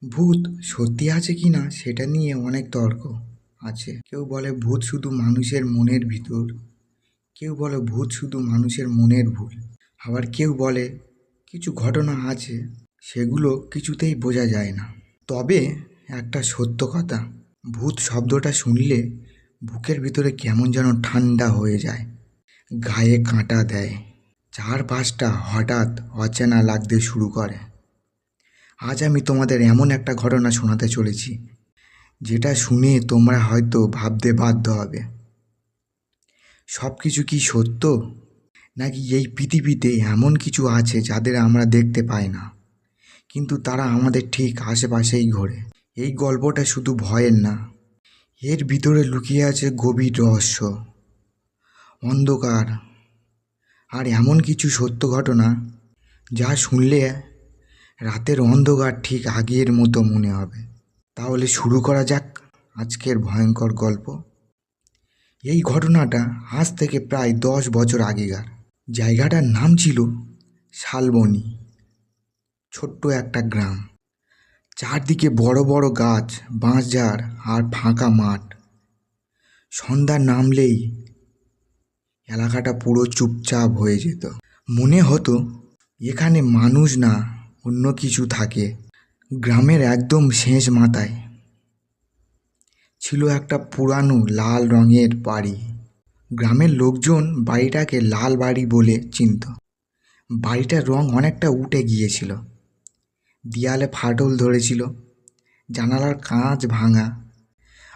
ভূত সত্যি আছে কি না সেটা নিয়ে অনেক তর্ক আছে। কেউ বলে ভূত শুধু মানুষের মনের ভিতর, কেউ বলে ভূত শুধু মানুষের মনের ভুল, আবার কেউ বলে কিছু ঘটনা আছে সেগুলো কিছুতেই বোঝা যায় না। তবে একটা সত্য কথা, ভূত শব্দটা শুনলে বুকের ভিতরে কেমন যেন ঠান্ডা হয়ে যায়, গায়ে কাঁটা দেয়, চারপাশটা হঠাৎ অচেনা লাগতে শুরু করে। আজ আমি তোমাদের এমন একটা ঘটনা শোনাতে চলেছি যেটা শুনে তোমরা হয়তো ভাবতে বাধ্য হবে, সব কিছু কি সত্য, নাকি এই পৃথিবীতে এমন কিছু আছে যাদের আমরা দেখতে পাই না কিন্তু তারা আমাদের ঠিক আশেপাশেই ঘোরে। এই গল্পটা শুধু ভয়ের না, এর ভিতরে লুকিয়ে আছে গভীর রহস্য, অন্ধকার আর এমন কিছু সত্য ঘটনা যা শুনলে রাতের অন্ধকার ঠিক আগের মতো মনে হবে। তাহলে শুরু করা যাক আজকের ভয়ঙ্কর গল্প। এই ঘটনাটা আজ থেকে প্রায় 10 বছর আগেকার। জায়গাটার নাম ছিল শালবনী, ছোট্ট একটা গ্রাম। চারদিকে বড় বড় গাছ, বাঁশঝাড় আর ফাঁকা মাঠ। সন্ধ্যা নামলেই এলাকাটা পুরো চুপচাপ হয়ে যেত। মনে হতো এখানে মানুষ না অন্য কিছু থাকে। গ্রামের একদম শেষ মাথায় ছিল একটা পুরানো লাল রঙের বাড়ি। গ্রামের লোকজন বাড়িটাকে লাল বাড়ি বলে চিনত। বাড়িটার রং অনেকটা উঠে গিয়েছিল, দেয়ালে ফাটল ধরেছিল, জানালার কাঁচ ভাঙা,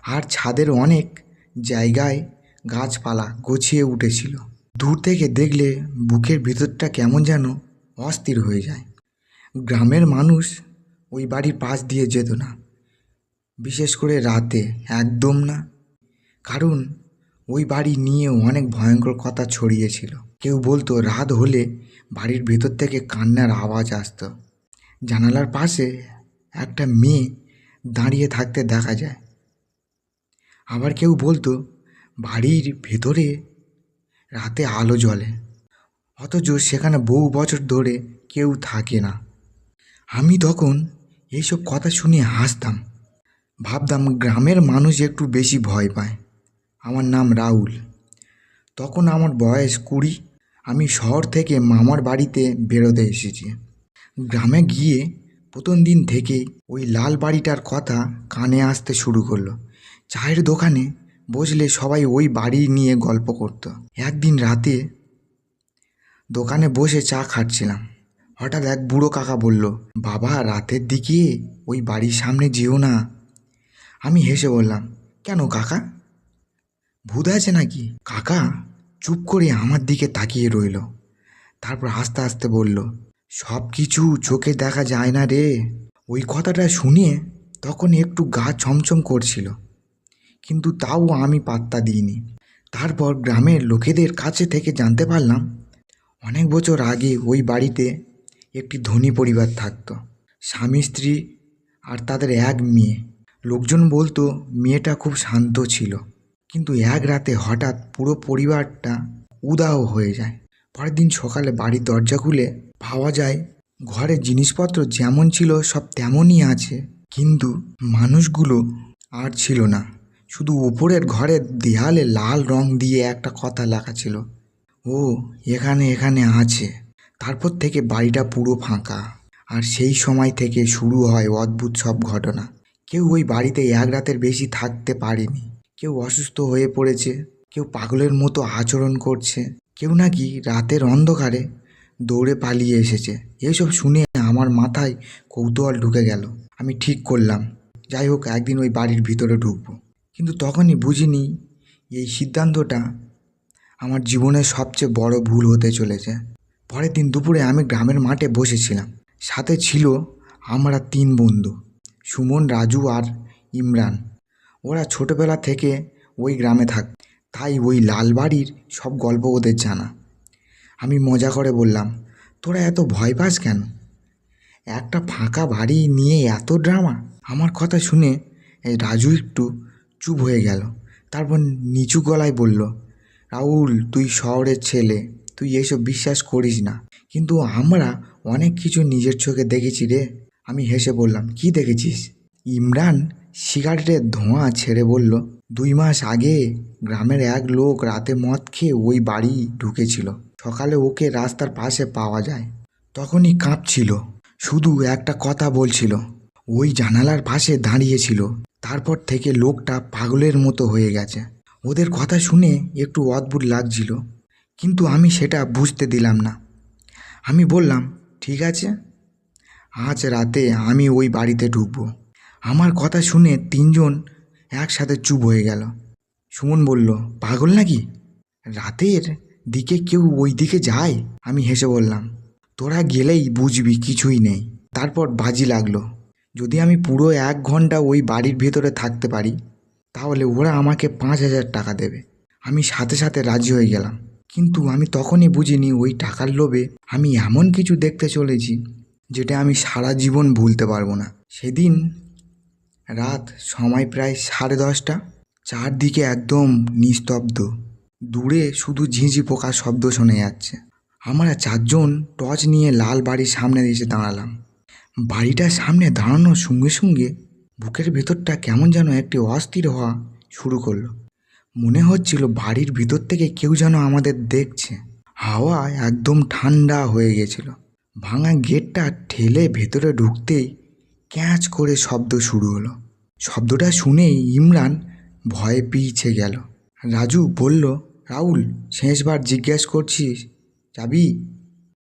আর ছাদের অনেক জায়গায় গাছপালা গছিয়ে উঠেছিল। দূর থেকে দেখলে বুকের ভিতরটা কেমন যেন অস্থির হয়ে যায়। গ্রামের মানুষ ওই বাড়ির পাশ দিয়ে যেত না, বিশেষ করে রাতে একদম না, কারণ ওই বাড়ি নিয়ে অনেক ভয়ঙ্কর কথা ছড়িয়েছিল। কেউ বলতো রাত হলে বাড়ির ভেতর থেকে কান্নার আওয়াজ আসতো, জানালার পাশে একটা মেয়ে দাঁড়িয়ে থাকতে দেখা যায়। আবার কেউ বলতো বাড়ির ভেতরে রাতে আলো জ্বলে, অথচ সেখানে বহু বছর ধরে কেউ থাকে না। আমি তখন এইসব কথা শুনে হাসতাম, ভাবতাম গ্রামের মানুষ একটু বেশি ভয় পায়। আমার নাম রাহুল, তখন আমার বয়স 20। আমি শহর থেকে মামার বাড়িতে বেরোতে এসেছি। গ্রামে গিয়ে প্রথম দিন থেকেই ওই লাল বাড়িটার কথা কানে আসতে শুরু করলো। চায়ের দোকানে বসলে সবাই ওই বাড়ি নিয়ে গল্প করতো। একদিন রাতে দোকানে বসে চা খাচ্ছিলাম, হঠাৎ এক বুড়ো কাকা বলল, বাবা রাতের দিকে ওই বাড়ির সামনে যেও না। আমি হেসে বললাম, কেন কাকা, ভূত আছে নাকি? কাকা চুপ করে আমার দিকে তাকিয়ে রইল, তারপর আস্তে আস্তে বলল, সব কিছু চোখে দেখা যায় না রে। ওই কথাটা শুনে তখন একটু গা ছমছম করছিল, কিন্তু তাও আমি পাত্তা দিইনি। তারপর গ্রামের লোকেদের কাছে থেকে জানতে পারলাম অনেক বছর আগে ওই বাড়িতে একটি ধনী পরিবার থাকতো, স্বামী স্ত্রী আর তাদের এক মেয়ে। লোকজন বলতো মেয়েটা খুব শান্ত ছিল, কিন্তু এক রাতে হঠাৎ পুরো পরিবারটা উধাও হয়ে যায়। পরের দিন সকালে বাড়ির দরজা খুলে পাওয়া যায় ঘরের জিনিসপত্র যেমন ছিল সব তেমনই আছে, কিন্তু মানুষগুলো আর ছিল না। শুধু উপরের ঘরের দেয়ালে লাল রং দিয়ে একটা কথা লেখা ছিল, ও এখানে এখানে আছে। তারপর থেকে বাড়িটা পুরো ফাঁকা, আর সেই সময় থেকে শুরু হয় অদ্ভুত সব ঘটনা। কেউ ওই বাড়িতে এক রাতের বেশি থাকতে পারেনি, কেউ অসুস্থ হয়ে পড়েছে, কেউ পাগলের মতো আচরণ করছে, কেউ নাকি রাতের অন্ধকারে দৌড়ে পালিয়ে এসেছে। এসব শুনে আমার মাথায় কৌতূহল ঢুকে গেল। আমি ঠিক করলাম, যাই হোক একদিন ওই বাড়ির ভিতরে ঢুকবো। কিন্তু তখনই বুঝিনি এই সিদ্ধান্তটা আমার জীবনের সবচেয়ে বড় ভুল হতে চলেছে। পরের দিন দুপুরে আমি গ্রামের মাঠে বসেছিলাম, সাথে ছিল আমরা 3 বন্ধু, সুমন, রাজু আর ইমরান। ওরা ছোটবেলা থেকে ওই গ্রামে থাক, তাই ওই লাল বাড়ির সব গল্প ওদের জানা। আমি মজা করে বললাম, তোরা এত ভয় পাস কেন, একটা ফাঁকা বাড়ি নিয়ে এত ড্রামা? আমার কথা শুনে রাজু একটু চুপ হয়ে গেল, তারপর নিচু গলায় বলল, রাহুল তুই শহরের ছেলে, তুই এসব বিশ্বাস করিস না, কিন্তু আমরা অনেক কিছু নিজের চোখে দেখেছি রে। আমি হেসে বললাম, কি দেখেছিস? ইমরান সিগারেটের ধোঁয়া ছেড়ে বলল, 2 মাস আগে গ্রামের এক লোক রাতে মদ খেয়ে ওই বাড়ি ঢুকেছিল। সকালে ওকে রাস্তার পাশে পাওয়া যায়। তখনই কাঁপছিল, শুধু একটা কথা বলছিল, ওই জানালার পাশে দাঁড়িয়েছিল। তারপর থেকে লোকটা পাগলের মতো হয়ে গেছে। ওদের কথা শুনে একটু অদ্ভুত লাগছিল, কিন্তু আমি সেটা বুঝতে দিলাম না। আমি বললাম, ঠিক আছে, আজ রাতে আমি ওই বাড়িতে ঢুকবো। আমার কথা শুনে 3জন একসাথে চুপ হয়ে গেল। সুমন বলল, পাগল নাকি? রাতের দিকে কেউ ওই দিকে যায়? আমি হেসে বললাম, তোরা গেলেই বুঝবি কিছুই নেই। তারপর বাজি লাগলো, যদি আমি পুরো 1 ঘন্টা ওই বাড়ির ভেতরে থাকতে পারি তাহলে ওরা আমাকে 5,000 টাকা দেবে। আমি সাথে সাথে রাজি হয়ে গেলাম, কিন্তু আমি তখনই বুঝিনি ওই টাকার লোভে আমি এমন কিছু দেখতে চলেছি যেটা আমি সারা জীবন ভুলতে পারবো না। সেদিন রাত, সময় প্রায় 10:30। চারদিকে একদম নিস্তব্ধ, দূরে শুধু ঝিঁঝি পোকার শব্দ শোনা যাচ্ছে। আমরা 4জন টর্চ নিয়ে লাল বাড়ির সামনে এসে দাঁড়ালাম। বাড়িটার সামনে দাঁড়ানোর সঙ্গে সঙ্গে বুকের ভেতরটা কেমন যেন একটি অস্থির হওয়া শুরু করলো। মনে হচ্ছিল বাড়ির ভিতর থেকে কেউ যেন আমাদের দেখছে। হাওয়া একদম ঠান্ডা হয়ে গেছিল। ভাঙা গেটটা ঠেলে ভেতরে ঢুকতেই ক্যাঁচ করে শব্দ শুরু হলো। শব্দটা শুনেই ইমরান ভয়ে পিছে গেল। রাজু বলল, রাহুল, শেষবার জিজ্ঞেস করছিস, যাবি?